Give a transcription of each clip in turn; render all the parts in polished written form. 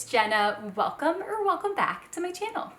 it's Jenna. Welcome back to my channel.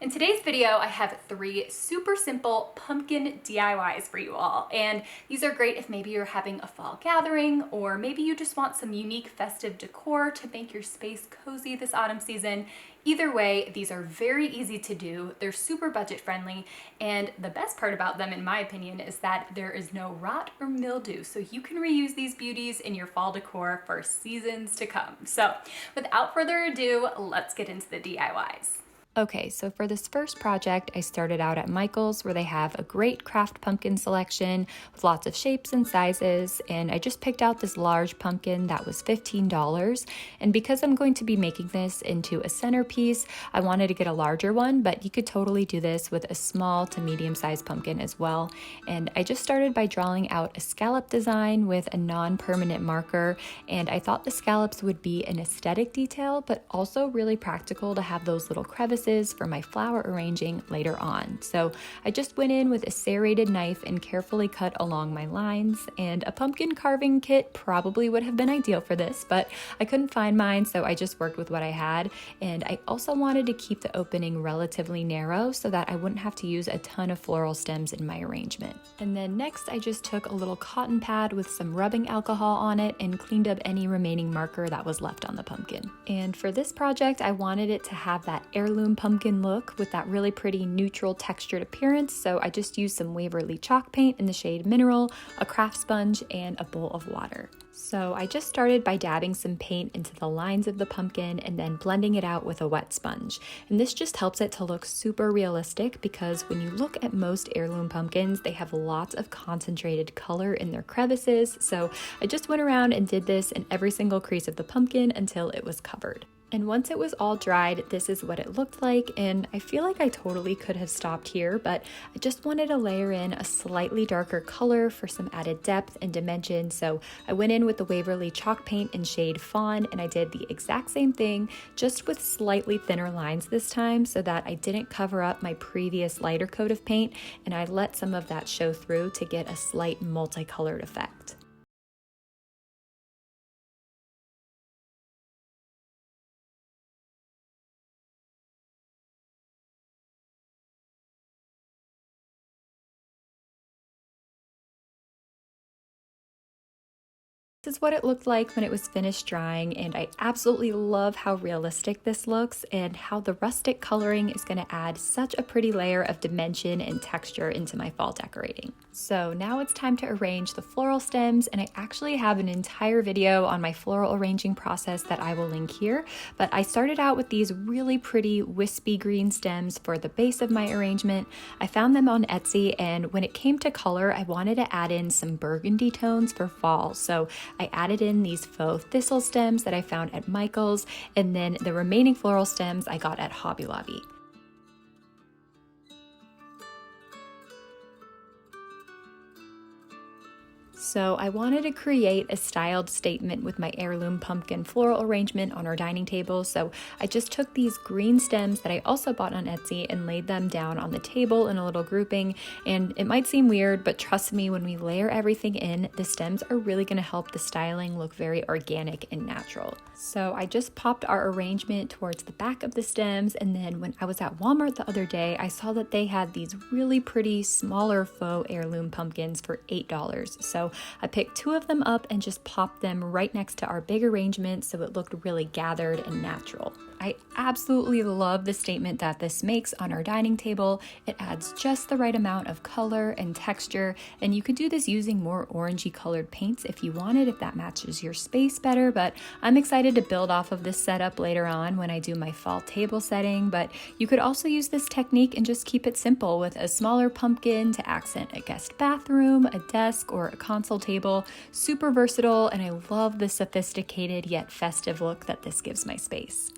In today's video, I have 3 super simple pumpkin DIYs for you all. And these are great if maybe you're having a fall gathering, or maybe you just want some unique festive decor to make your space cozy this autumn season. Either way, these are very easy to do. They're super budget friendly. And the best part about them, in my opinion, is that there is no rot or mildew. So you can reuse these beauties in your fall decor for seasons to come. So without further ado, let's get into the DIYs. Okay, so for this first project, I started out at Michael's, where they have a great craft pumpkin selection with lots of shapes and sizes, and I just picked out this large pumpkin that was $15. And because I'm going to be making this into a centerpiece, I wanted to get a larger one, but you could totally do this with a small to medium-sized pumpkin as well. And I just started by drawing out a scallop design with a non-permanent marker, and I thought the scallops would be an aesthetic detail, but also really practical to have those little crevices for my flower arranging later on. So I just went in with a serrated knife and carefully cut along my lines, and a pumpkin carving kit probably would have been ideal for this, but I couldn't find mine, so I just worked with what I had. And I also wanted to keep the opening relatively narrow so that I wouldn't have to use a ton of floral stems in my arrangement. And then next I just took a little cotton pad with some rubbing alcohol on it and cleaned up any remaining marker that was left on the pumpkin. And for this project, I wanted it to have that heirloom pumpkin look with that really pretty neutral textured appearance, so I just used some Waverly chalk paint in the shade Mineral, a craft sponge, and a bowl of water. So I just started by dabbing some paint into the lines of the pumpkin and then blending it out with a wet sponge. And this just helps it to look super realistic, because when you look at most heirloom pumpkins, they have lots of concentrated color in their crevices. So I just went around and did this in every single crease of the pumpkin until it was covered. And once it was all dried, this is what it looked like, and I feel like I totally could have stopped here, but I just wanted to layer in a slightly darker color for some added depth and dimension, so I went in with the Waverly chalk paint in shade Fawn, and I did the exact same thing, just with slightly thinner lines this time, so that I didn't cover up my previous lighter coat of paint, and I let some of that show through to get a slight multicolored effect. This is what it looked like when it was finished drying, and I absolutely love how realistic this looks and how the rustic coloring is going to add such a pretty layer of dimension and texture into my fall decorating. So now it's time to arrange the floral stems, and I actually have an entire video on my floral arranging process that I will link here, but I started out with these really pretty wispy green stems for the base of my arrangement. I found them on Etsy, and when it came to color, I wanted to add in some burgundy tones for fall, so I added in these faux thistle stems that I found at Michael's, and then the remaining floral stems I got at Hobby Lobby. So I wanted to create a styled statement with my heirloom pumpkin floral arrangement on our dining table, so I just took these green stems that I also bought on Etsy and laid them down on the table in a little grouping. And it might seem weird, but trust me, when we layer everything in, the stems are really going to help the styling look very organic and natural. So I just popped our arrangement towards the back of the stems, and then when I was at Walmart the other day, I saw that they had these really pretty smaller faux heirloom pumpkins for $8. So I picked 2 of them up and just popped them right next to our big arrangement so it looked really gathered and natural. I absolutely love the statement that this makes on our dining table. It adds just the right amount of color and texture, and you could do this using more orangey colored paints if you wanted, if that matches your space better, but I'm excited to build off of this setup later on when I do my fall table setting. But you could also use this technique and just keep it simple with a smaller pumpkin to accent a guest bathroom, a desk, or a console table. Super versatile, and I love the sophisticated yet festive look that this gives my space.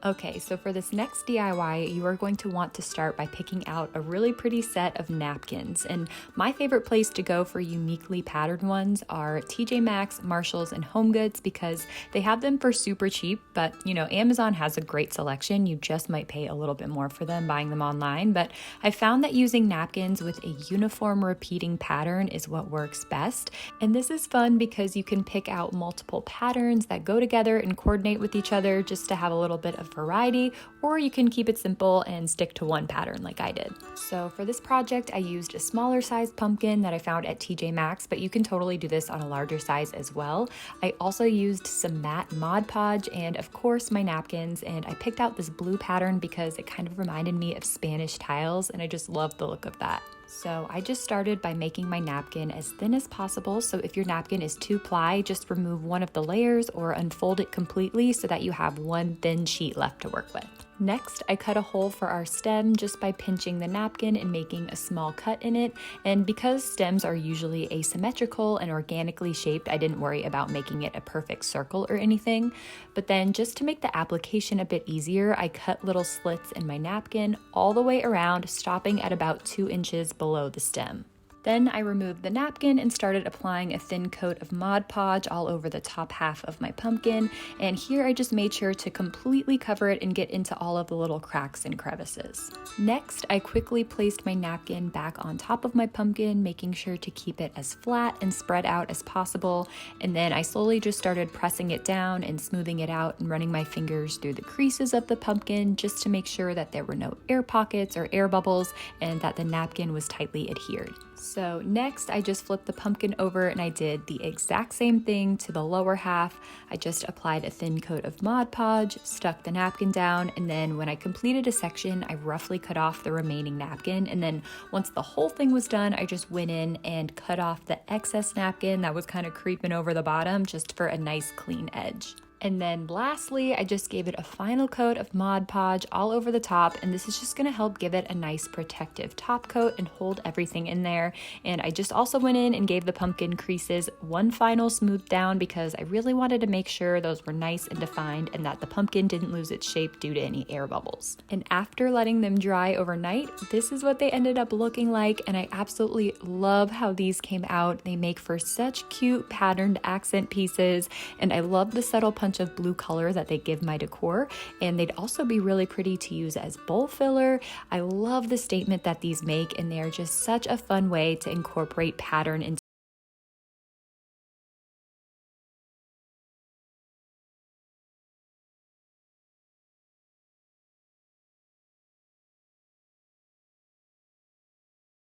Okay, so for this next DIY, you are going to want to start by picking out a really pretty set of napkins. And my favorite place to go for uniquely patterned ones are TJ Maxx, Marshalls, and HomeGoods because they have them for super cheap. But Amazon has a great selection. You just might pay a little bit more for them buying them online. But I found that using napkins with a uniform repeating pattern is what works best. And this is fun because you can pick out multiple patterns that go together and coordinate with each other just to have a little bit of variety, or you can keep it simple and stick to one pattern like I did. So for this project, I used a smaller sized pumpkin that I found at TJ Maxx, but you can totally do this on a larger size as well. I also used some matte Mod Podge and of course my napkins, and I picked out this blue pattern because it kind of reminded me of Spanish tiles and I just love the look of that. So I just started by making my napkin as thin as possible. So if your napkin is 2-ply, just remove one of the layers or unfold it completely so that you have one thin sheet left to work with. Next, I cut a hole for our stem just by pinching the napkin and making a small cut in it. And because stems are usually asymmetrical and organically shaped, I didn't worry about making it a perfect circle or anything. But then just to make the application a bit easier, I cut little slits in my napkin all the way around, stopping at about 2 inches below the stem. Then I removed the napkin and started applying a thin coat of Mod Podge all over the top half of my pumpkin, and here I just made sure to completely cover it and get into all of the little cracks and crevices. Next, I quickly placed my napkin back on top of my pumpkin, making sure to keep it as flat and spread out as possible, and then I slowly just started pressing it down and smoothing it out and running my fingers through the creases of the pumpkin just to make sure that there were no air pockets or air bubbles and that the napkin was tightly adhered. So next I just flipped the pumpkin over and I did the exact same thing to the lower half. I just applied a thin coat of Mod Podge, stuck the napkin down, and then when I completed a section, I roughly cut off the remaining napkin. And then once the whole thing was done, I just went in and cut off the excess napkin that was kind of creeping over the bottom just for a nice clean edge. And then lastly, I just gave it a final coat of Mod Podge all over the top, and this is just gonna help give it a nice protective top coat and hold everything in there. And I just also went in and gave the pumpkin creases one final smooth down because I really wanted to make sure those were nice and defined and that the pumpkin didn't lose its shape due to any air bubbles. And after letting them dry overnight, this is what they ended up looking like, and I absolutely love how these came out. They make for such cute patterned accent pieces, and I love the subtle punch of blue color that they give my decor, and they'd also be really pretty to use as bowl filler. I love the statement that these make, and they are just such a fun way to incorporate pattern into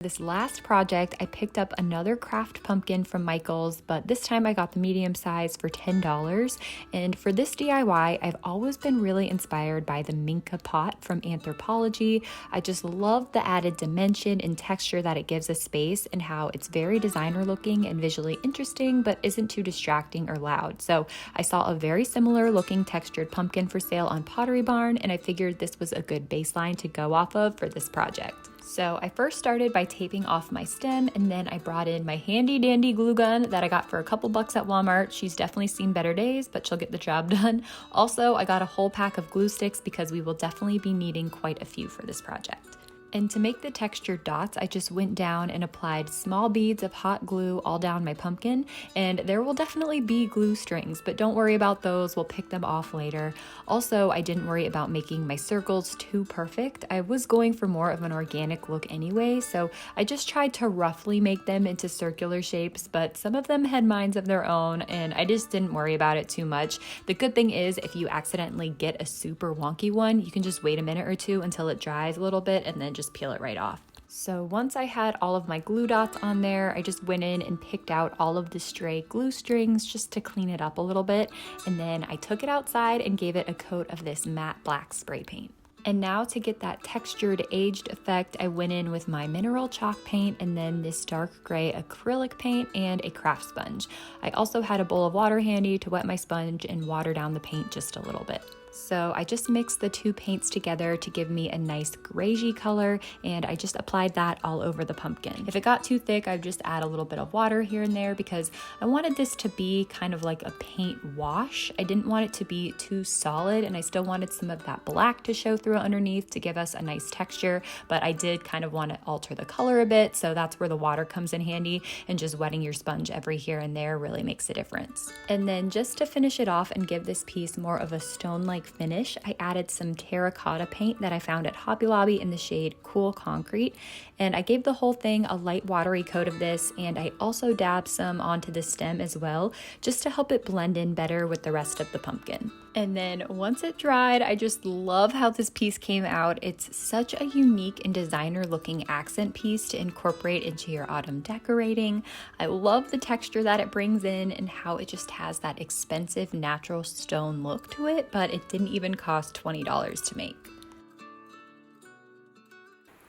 this last project. I picked up another craft pumpkin from Michael's, but this time I got the medium size for $10. And for this DIY, I've always been really inspired by the Minka pot from Anthropology. I just love the added dimension and texture that it gives a space and how it's very designer looking and visually interesting, but isn't too distracting or loud. So I saw a very similar looking textured pumpkin for sale on Pottery Barn, and I figured this was a good baseline to go off of for this project. So I first started by taping off my stem, and then I brought in my handy dandy glue gun that I got for a couple bucks at Walmart. She's definitely seen better days, but she'll get the job done. Also, I got a whole pack of glue sticks because we will definitely be needing quite a few for this project. And to make the textured dots, I just went down and applied small beads of hot glue all down my pumpkin. And there will definitely be glue strings, but don't worry about those. We'll pick them off later. Also, I didn't worry about making my circles too perfect. I was going for more of an organic look anyway, so I just tried to roughly make them into circular shapes, but some of them had minds of their own, and I just didn't worry about it too much. The good thing is, if you accidentally get a super wonky one, you can just wait a minute or two until it dries a little bit and then just peel it right off. So once I had all of my glue dots on there, I just went in and picked out all of the stray glue strings just to clean it up a little bit. And then I took it outside and gave it a coat of this matte black spray paint. And now to get that textured aged effect, I went in with my mineral chalk paint and then this dark gray acrylic paint and a craft sponge. I also had a bowl of water handy to wet my sponge and water down the paint just a little bit. So I just mixed the two paints together to give me a nice greigey color, and I just applied that all over the pumpkin. If it got too thick, I'd just add a little bit of water here and there because I wanted this to be kind of like a paint wash. I didn't want it to be too solid, and I still wanted some of that black to show through underneath to give us a nice texture, but I did kind of want to alter the color a bit, so that's where the water comes in handy, and just wetting your sponge every here and there really makes a difference. And then just to finish it off and give this piece more of a stone-like finish, I added some terracotta paint that I found at Hobby Lobby in the shade Cool Concrete, and I gave the whole thing a light watery coat of this, and I also dabbed some onto the stem as well, just to help it blend in better with the rest of the pumpkin. And then once it dried, I just love how this piece came out. It's such a unique and designer looking accent piece to incorporate into your autumn decorating. I love the texture that it brings in and how it just has that expensive natural stone look to it, but it didn't even cost $20 to make.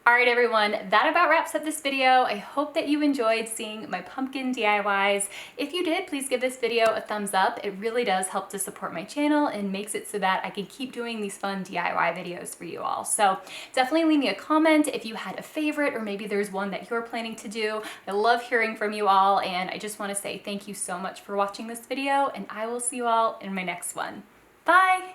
All right, everyone, that about wraps up this video. I hope that you enjoyed seeing my pumpkin DIYs. If you did, please give this video a thumbs up. It really does help to support my channel and makes it so that I can keep doing these fun DIY videos for you all. So definitely leave me a comment if you had a favorite or maybe there's one that you're planning to do. I love hearing from you all, and I just want to say thank you so much for watching this video, and I will see you all in my next one. Bye!